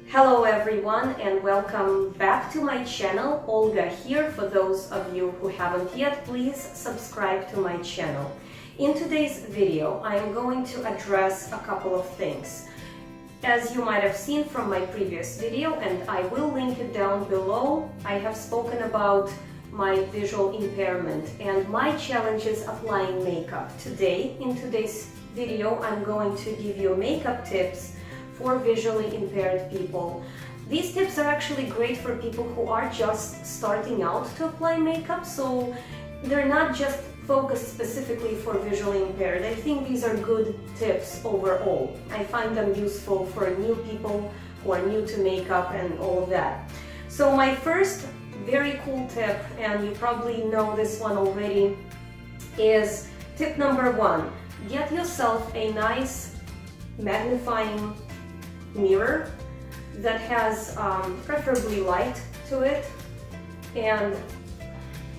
Hello everyone and welcome back to my channel. Olga here. For those of you who haven't yet, please subscribe to my channel. In today's video, I am going to address a couple of things. As you might have seen from my previous video, and I will link it down below, I have spoken about my visual impairment and my challenges applying makeup. Today, in today's video, I'm going to give you makeup tips for visually impaired people. These tips are actually great for people who are just starting out to apply makeup, so they're not just focused specifically for visually impaired. I think these are good tips overall. I find them useful for new people who are new to makeup and all of that. So my first very cool tip, and you probably know this one already, is tip number one. Get yourself a nice magnifying mirror that has preferably light to it, and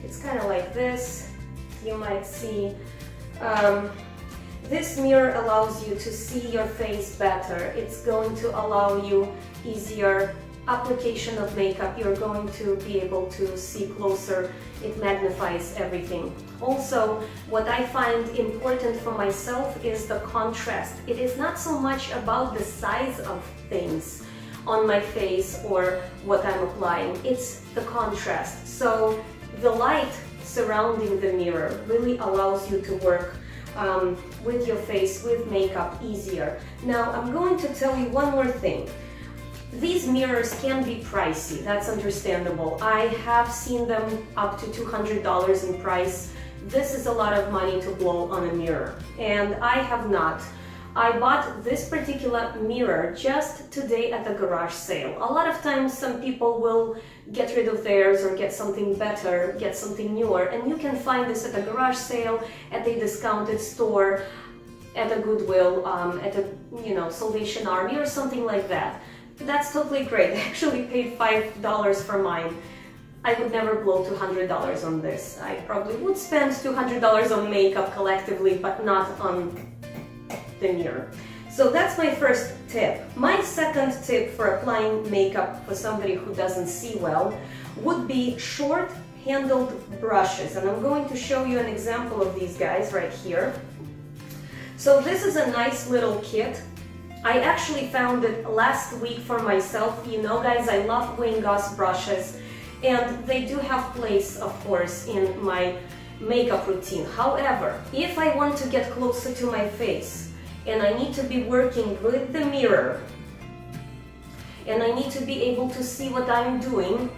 it's kind of like this. You might see this mirror allows you to see your face better. It's going to allow you easier application of makeup. You're going to be able to see closer. It magnifies everything. Also, what I find important for myself is the contrast. It is not so much about the size of things on my face or what I'm applying. It's the contrast. So the light surrounding the mirror really allows you to work with your face, with makeup easier. Now, I'm going to tell you one more thing. These mirrors can be pricey, that's understandable. I have seen them up to $200 in price. This is a lot of money to blow on a mirror, and I have not. I bought this particular mirror just today at a garage sale. A lot of times some people will get rid of theirs or get something better, get something newer, and you can find this at a garage sale, at a discounted store, at a Goodwill, at a Salvation Army or something like that. That's totally great. I actually paid $5 for mine. I would never blow $200 on this. I probably would spend $200 on makeup collectively, but not on the mirror. So that's my first tip. My second tip for applying makeup for somebody who doesn't see well would be short handled brushes. And I'm going to show you an example of these guys right here. So this is a nice little kit. I actually found it last week for myself. You know, guys, I love Wayne Goss brushes, and they do have place, of course, in my makeup routine. However, if I want to get closer to my face and I need to be working with the mirror and I need to be able to see what I'm doing,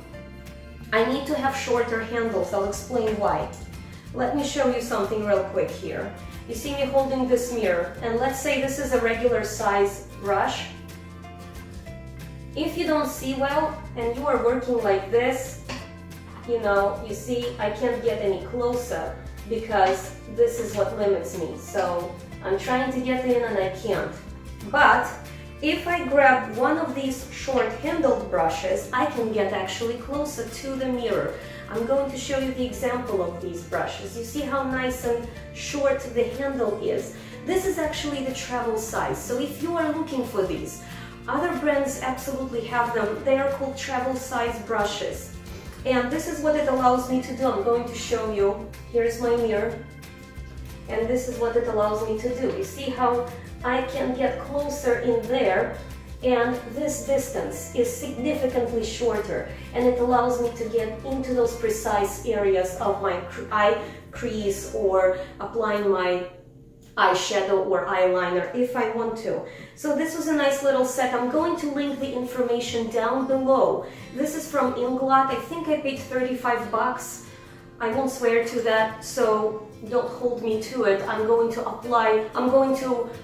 I need to have shorter handles. I'll explain why. Let me show you something real quick here. You see me holding this mirror, and let's say this is a regular size brush. If you don't see well and you are working like this, you see I can't get any closer because this is what limits me. So I'm trying to get in and I can't. But if I grab one of these short-handled brushes, I can get actually closer to the mirror. I'm going to show you the example of these brushes. You see how nice and short the handle is. This is actually the travel size. So if you are looking for these, other brands absolutely have them. They are called travel size brushes. And this is what it allows me to do. I'm going to show you. Here's my mirror. And this is what it allows me to do. You see how I can get closer in there, and this distance is significantly shorter, and it allows me to get into those precise areas of my eye crease or applying my eyeshadow or eyeliner if I want to. So this was a nice little set. I'm going to link the information down below. This is from Inglot. I think I paid 35 bucks. I won't swear to that, so don't hold me to it. I'm going to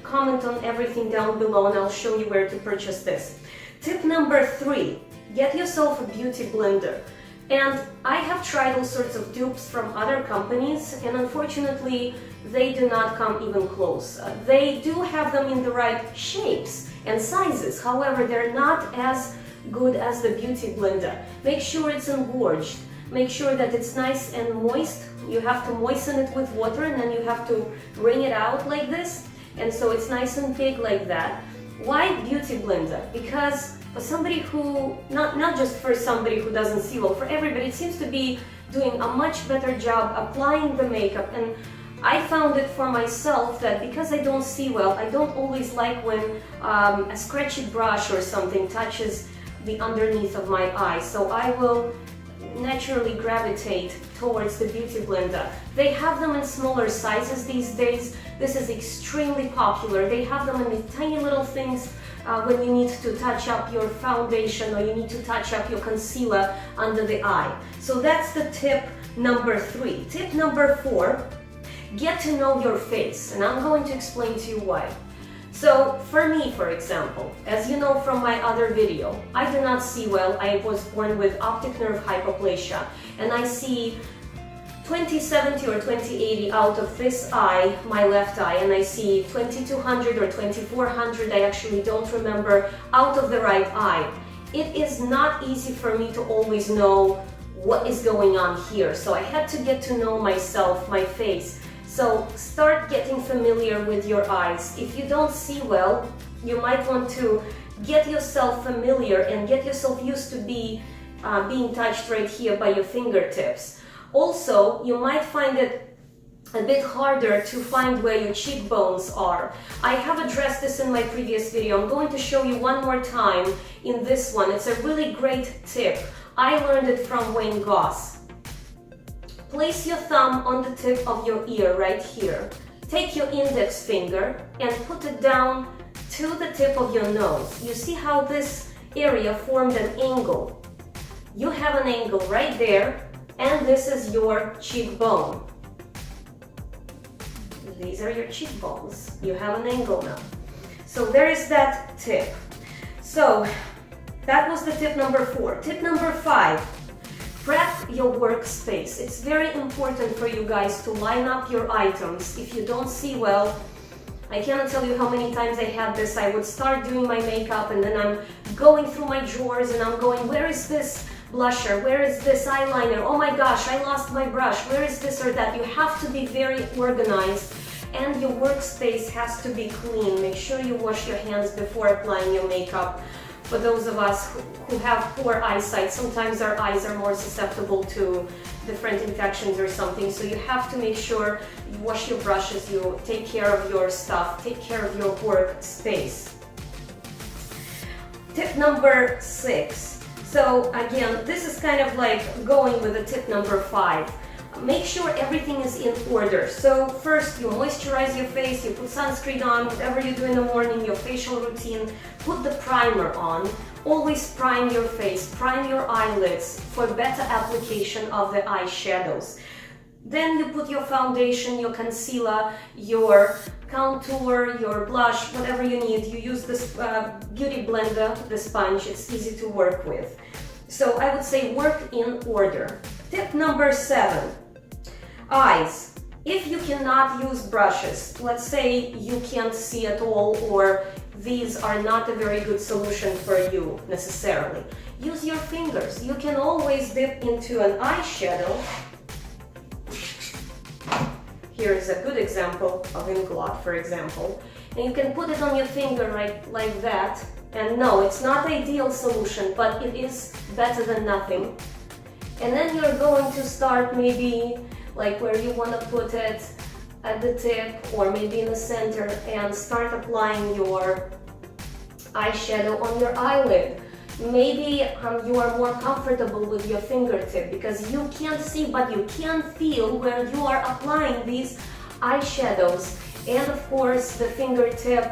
comment on everything down below, and I'll show you where to purchase this. Tip number 3, get yourself a beauty blender. And I have tried all sorts of dupes from other companies, and unfortunately, they do not come even close. They do have them in the right shapes and sizes, however, they're not as good as the beauty blender. Make sure it's engorged. Make sure that it's nice and moist. You have to moisten it with water, and then you have to wring it out like this. And so it's nice and big like that. Why beauty blender? Because but somebody who, not just for somebody who doesn't see well, for everybody, it seems to be doing a much better job applying the makeup. And I found it for myself that because I don't see well, I don't always like when a scratchy brush or something touches the underneath of my eye. So I will naturally gravitate towards the BeautyBleder. They have them in smaller sizes these days. This is extremely popular. They have them in the tiny little things when you need to touch up your foundation or you need to touch up your concealer under the eye. So that's the tip number 3. Tip number 4, get to know your face, and I'm going to explain to you why. So for me, for example, as you know from my other video, I do not see well. I was born with optic nerve hypoplasia, and I see 20/70 or 20/80 out of this eye, my left eye, and I see 2200 or 2400, I actually don't remember, out of the right eye. It is not easy for me to always know what is going on here, so I had to get to know myself, my face. So start getting familiar with your eyes. If you don't see well, you might want to get yourself familiar and get yourself used to being touched right here by your fingertips. Also, you might find it a bit harder to find where your cheekbones are. I have addressed this in my previous video. I'm going to show you one more time in this one. It's a really great tip. I learned it from Wayne Goss. Place your thumb on the tip of your ear right here. Take your index finger and put it down to the tip of your nose. You see how this area formed an angle? You have an angle right there, and this is your cheekbone. These are your cheekbones. You have an angle now. So there is that tip. So that was the tip number 4. Tip number 5. Prep your workspace. It's very important for you guys to line up your items. If you don't see well, I cannot tell you how many times I had this. I would start doing my makeup and then I'm going through my drawers and I'm going, where is this blusher? Where is this eyeliner? Oh my gosh, I lost my brush. Where is this or that? You have to be very organized and your workspace has to be clean. Make sure you wash your hands before applying your makeup. For those of us who have poor eyesight, sometimes our eyes are more susceptible to different infections or something, so you have to make sure you wash your brushes, you take care of your stuff, take care of your workspace. Tip number 6. So again, this is kind of like going with the tip number 5. Make sure everything is in order. So first you moisturize your face, you put sunscreen on, whatever you do in the morning, your facial routine, put the primer on. Always prime your face, prime your eyelids for better application of the eyeshadows. Then you put your foundation, your concealer, your contour, your blush, whatever you need. You use this BeautyBleder, the sponge, it's easy to work with. So I would say work in order. Tip number 7. Eyes. If you cannot use brushes, let's say you can't see at all or these are not a very good solution for you necessarily, use your fingers. You can always dip into an eyeshadow. Here is a good example of Inglot, for example, and you can put it on your finger right like that. And no, it's not the ideal solution, but it is better than nothing. And then you're going to start maybe like where you want to put it at the tip or maybe in the center and start applying your eyeshadow on your eyelid. Maybe you are more comfortable with your fingertip because you can't see but you can feel where you are applying these eyeshadows. And of course the fingertip,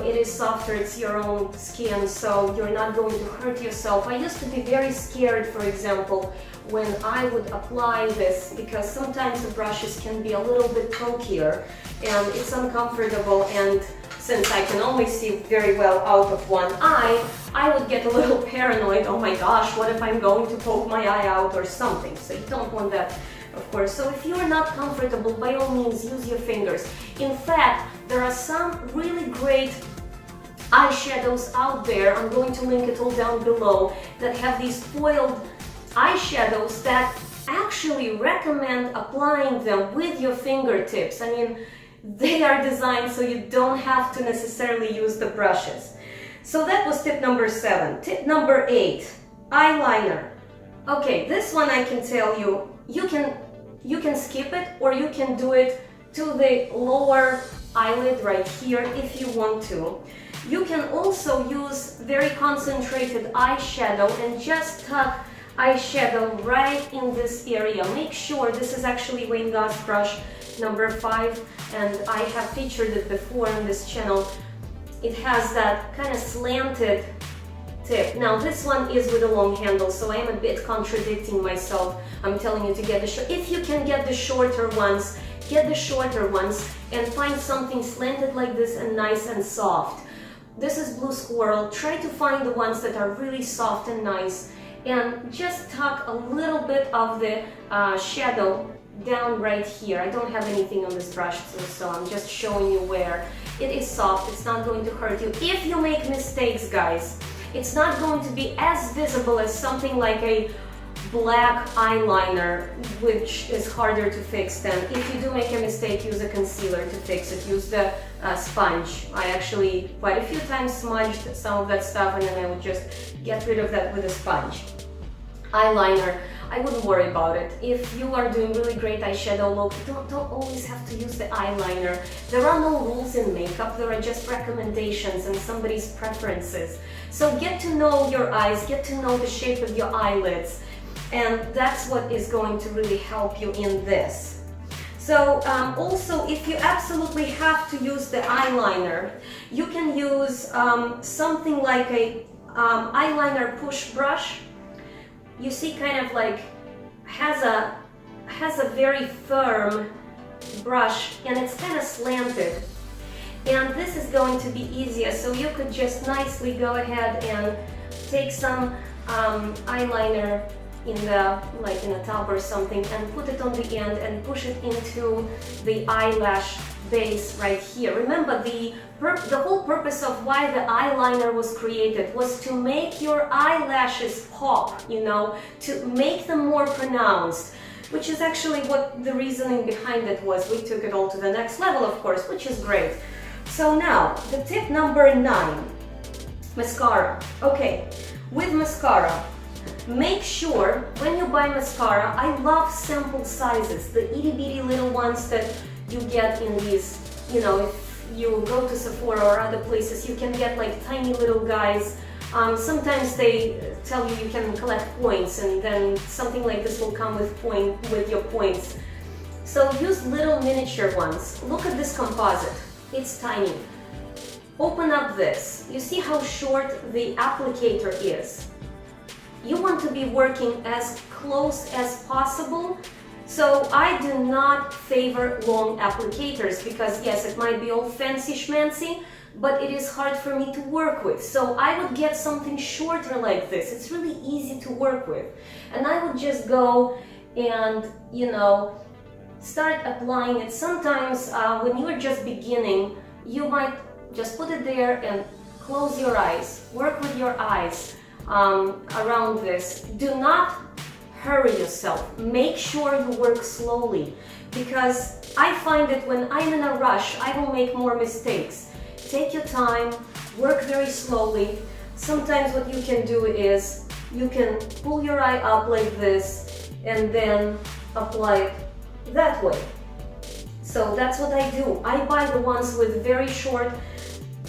it is softer, it's your own skin, so you're not going to hurt yourself. I used to be very scared, for example, when I would apply this because sometimes the brushes can be a little bit pokier and it's uncomfortable, and since I can only see very well out of one eye, I would get a little paranoid. Oh my gosh, what if I'm going to poke my eye out or something? So you don't want that, of course. So if you're not comfortable, by all means use your fingers. In fact, there are some really great eyeshadows out there, I'm going to link it all down below, that have these foiled eyeshadows that actually recommend applying them with your fingertips. I mean, they are designed so you don't have to necessarily use the brushes. So that was tip number 7. Tip number 8, eyeliner. Okay, this one I can tell you, you can skip it, or you can do it to the lower eyelid right here if you want to. You can also use very concentrated eyeshadow and just tuck eyeshadow right in this area. Make sure, this is actually Wayne Goss brush number 5, and I have featured it before on this channel. It has that kind of slanted tip. Now this one is with a long handle, so I am a bit contradicting myself. I'm telling you to get the short. If you can get the shorter ones, get the shorter ones and find something slanted like this and nice and soft. This is Blue Squirrel. Try to find the ones that are really soft and nice, and just tuck a little bit of the shadow down right here. I don't have anything on this brush, so I'm just showing you where. It is soft, it's not going to hurt you. If you make mistakes, guys, it's not going to be as visible as something like a black eyeliner, which is harder to fix than. If you do make a mistake, use a concealer to fix it. Use the sponge. I actually quite a few times smudged some of that stuff, and then I would just get rid of that with a sponge. Eyeliner, I wouldn't worry about it. If you are doing really great eyeshadow look, don't always have to use the eyeliner. There are no rules in makeup, there are just recommendations and somebody's preferences. So get to know your eyes, get to know the shape of your eyelids, and that's what is going to really help you in this. So also, if you absolutely have to use the eyeliner, you can use something like a eyeliner push brush. You see, kind of like has a very firm brush, and it's kind of slanted. And this is going to be easier, so you could just nicely go ahead and take some eyeliner in a tub or something and put it on the end and push it into the eyelash base right here. Remember, the whole purpose of why the eyeliner was created was to make your eyelashes pop, you know, to make them more pronounced, which is actually what the reasoning behind it was. We took it all to the next level, of course, which is great. So now, the tip number 9, mascara. Okay, with mascara, make sure when you buy mascara, I love sample sizes, the itty bitty little ones that you get in these, you know, if you go to Sephora or other places, you can get like tiny little guys. Sometimes they tell you you can collect points, and then something like this will come with your points. So use little miniature ones. Look at this composite. It's tiny. Open up this. You see how short the applicator is? You want to be working as close as possible. So I do not favor long applicators because yes, it might be all fancy schmancy, but it is hard for me to work with. So I would get something shorter like this. It's really easy to work with. And I would just go and, you know, start applying it. Sometimes when you're just beginning, you might just put it there and close your eyes. Work with your eyes around this. Do not hurry yourself. Make sure you work slowly, because I find that when I'm in a rush, I will make more mistakes. Take your time, work very slowly. Sometimes what you can do is you can pull your eye up like this and then apply it that way. So that's what I do. I buy the ones with very short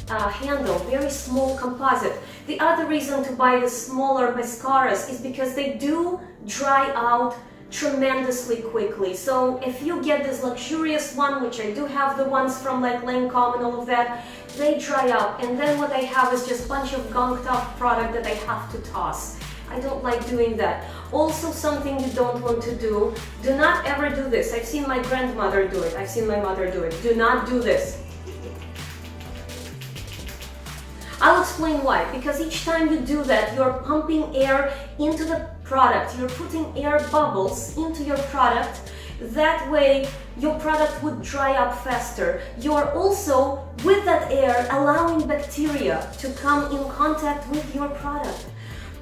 handle, very small composite. The other reason to buy the smaller mascaras is because they do dry out tremendously quickly. So if you get this luxurious one, which I do have the ones from like Lancome and all of that, they dry out, and then what I have is just a bunch of gunked up product that I have to toss. I don't like doing that. Also, something you don't want to do not ever do this. I've seen my grandmother do it, I've seen my mother do it. Do not do this. I'll explain why. Because each time you do that, you're pumping air into the product. You're putting air bubbles into your product. That way, your product would dry up faster. You're also, with that air, allowing bacteria to come in contact with your product.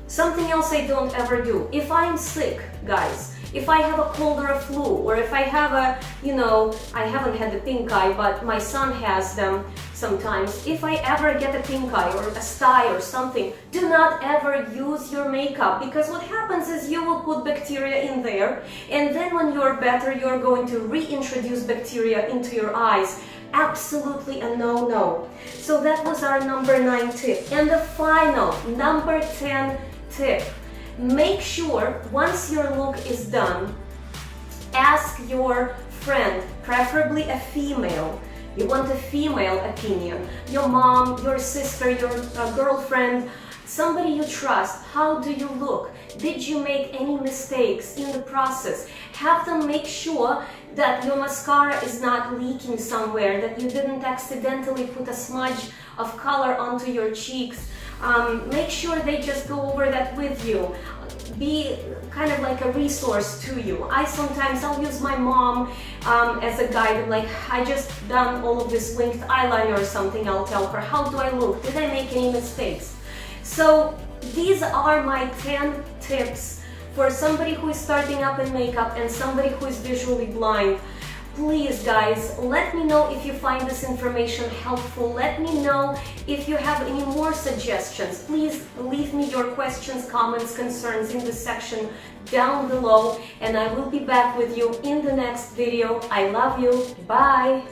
Something else I don't ever do. If I'm sick, guys, if I have a cold or a flu, or if I have a, you know, I haven't had the pink eye, but my son has them. sometimes. If I ever get a pink eye or a sty or something, do not ever use your makeup, because what happens is you will put bacteria in there, and then when you're better, you're going to reintroduce bacteria into your eyes. Absolutely a no-no. So that was our number 9 tip. And the final, number 10 tip. Make sure once your look is done, ask your friend, preferably a female. You want a female opinion. Your mom, your sister, your girlfriend, somebody you trust. How do you look? Did you make any mistakes in the process? Have them make sure that your mascara is not leaking somewhere, that you didn't accidentally put a smudge of color onto your cheeks. Make sure they just go over that with you. Be kind of like a resource to you. I'll use my mom as a guide, like I just done all of this linked eyeliner or something. I'll tell her, how do I look? Did I make any mistakes? So these are my 10 tips for somebody who is starting up in makeup and somebody who is visually blind. Please guys, let me know if you find this information helpful. Let me know if you have any more suggestions. Please leave me your questions, comments, concerns in the section down below, and I will be back with you in the next video. I love you. Bye!